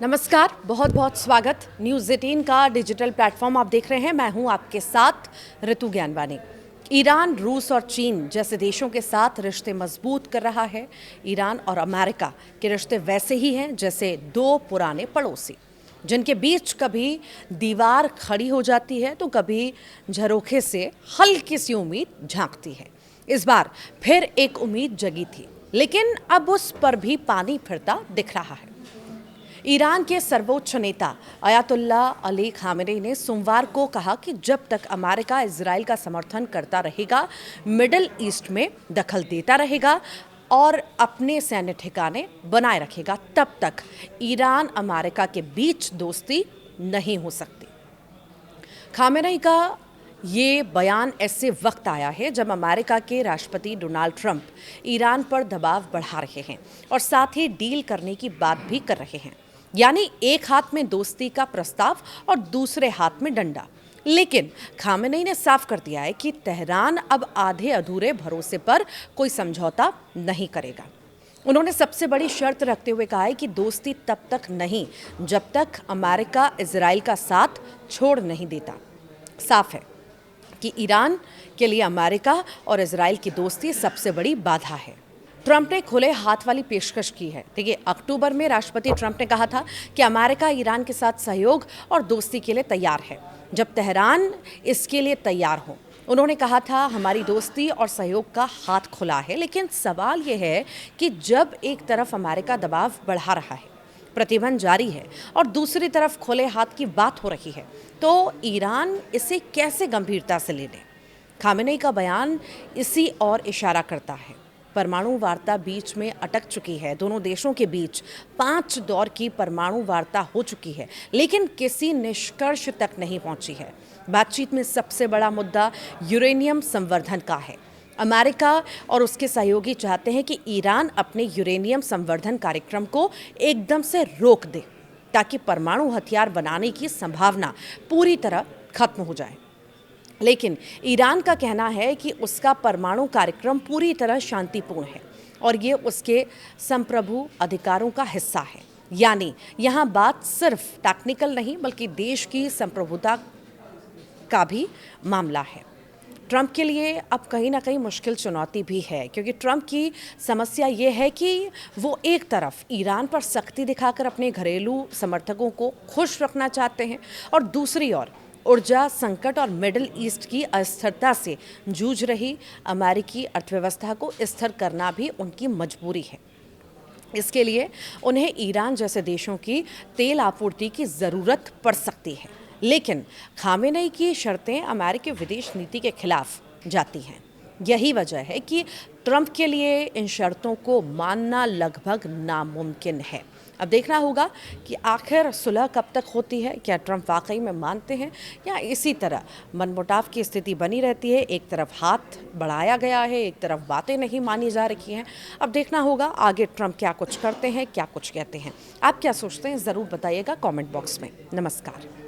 नमस्कार, बहुत बहुत स्वागत। न्यूज़ 18 का डिजिटल प्लेटफॉर्म आप देख रहे हैं। मैं हूं आपके साथ ऋतु ज्ञानवानी। ईरान, रूस और चीन जैसे देशों के साथ रिश्ते मजबूत कर रहा है। ईरान और अमेरिका के रिश्ते वैसे ही हैं जैसे दो पुराने पड़ोसी, जिनके बीच कभी दीवार खड़ी हो जाती है तो कभी झरोखे से हल्की सी उम्मीद झांकती है। इस बार फिर एक उम्मीद जगी थी, लेकिन अब उस पर भी पानी फिरता दिख रहा है। ईरान के सर्वोच्च नेता अयातुल्लाह अली खामेनी ने सोमवार को कहा कि जब तक अमेरिका इजराइल का समर्थन करता रहेगा, मिडिल ईस्ट में दखल देता रहेगा और अपने सैन्य ठिकाने बनाए रखेगा, तब तक ईरान अमेरिका के बीच दोस्ती नहीं हो सकती। खामेनी का ये बयान ऐसे वक्त आया है जब अमेरिका के राष्ट्रपति डोनाल्ड ट्रंप ईरान पर दबाव बढ़ा रहे हैं और साथ ही डील करने की बात भी कर रहे हैं, यानी एक हाथ में दोस्ती का प्रस्ताव और दूसरे हाथ में डंडा। लेकिन खामेनी ने साफ कर दिया है कि तेहरान अब आधे अधूरे भरोसे पर कोई समझौता नहीं करेगा। उन्होंने सबसे बड़ी शर्त रखते हुए कहा है कि दोस्ती तब तक नहीं जब तक अमेरिका इजराइल का साथ छोड़ नहीं देता। साफ है कि ईरान के लिए अमेरिका और इजराइल की दोस्ती सबसे बड़ी बाधा है। ट्रंप ने खुले हाथ वाली पेशकश की है। देखिए, अक्टूबर में राष्ट्रपति ट्रंप ने कहा था कि अमेरिका ईरान के साथ सहयोग और दोस्ती के लिए तैयार है, जब तेहरान इसके लिए तैयार हो। उन्होंने कहा था, हमारी दोस्ती और सहयोग का हाथ खुला है, लेकिन सवाल यह है कि जब एक तरफ अमेरिका दबाव बढ़ा रहा है, प्रतिबंध जारी है और दूसरी तरफ खुले हाथ की बात हो रही है, तो ईरान इसे कैसे गंभीरता से ले ले। खामेनी का बयान इसी और इशारा करता है। परमाणु वार्ता बीच में अटक चुकी है। दोनों देशों के बीच 5 दौर की परमाणु वार्ता हो चुकी है, लेकिन किसी निष्कर्ष तक नहीं पहुंची है। बातचीत में सबसे बड़ा मुद्दा यूरेनियम संवर्धन का है। अमेरिका और उसके सहयोगी चाहते हैं कि ईरान अपने यूरेनियम संवर्धन कार्यक्रम को एकदम से रोक दे, ताकि परमाणु हथियार बनाने की संभावना पूरी तरह खत्म हो जाए। लेकिन ईरान का कहना है कि उसका परमाणु कार्यक्रम पूरी तरह शांतिपूर्ण है और ये उसके संप्रभु अधिकारों का हिस्सा है। यानी यहाँ बात सिर्फ टेक्निकल नहीं, बल्कि देश की संप्रभुता का भी मामला है। ट्रंप के लिए अब कहीं ना कहीं मुश्किल चुनौती भी है, क्योंकि ट्रंप की समस्या ये है कि वो एक तरफ ईरान पर सख्ती दिखाकर अपने घरेलू समर्थकों को खुश रखना चाहते हैं और दूसरी ओर ऊर्जा संकट और मिडिल ईस्ट की अस्थिरता से जूझ रही अमेरिकी अर्थव्यवस्था को स्थिर करना भी उनकी मजबूरी है। इसके लिए उन्हें ईरान जैसे देशों की तेल आपूर्ति की ज़रूरत पड़ सकती है, लेकिन खामेनी की शर्तें अमेरिकी विदेश नीति के खिलाफ जाती हैं। यही वजह है कि ट्रंप के लिए इन शर्तों को मानना लगभग नामुमकिन है। अब देखना होगा कि आखिर सुलह कब तक होती है। क्या ट्रंप वाकई में मानते हैं या इसी तरह मनमुटाव की स्थिति बनी रहती है। एक तरफ हाथ बढ़ाया गया है, एक तरफ बातें नहीं मानी जा रही हैं। अब देखना होगा आगे ट्रंप क्या कुछ करते हैं, क्या कुछ कहते हैं। आप क्या सोचते हैं, ज़रूर बताइएगा कमेंट बॉक्स में। नमस्कार।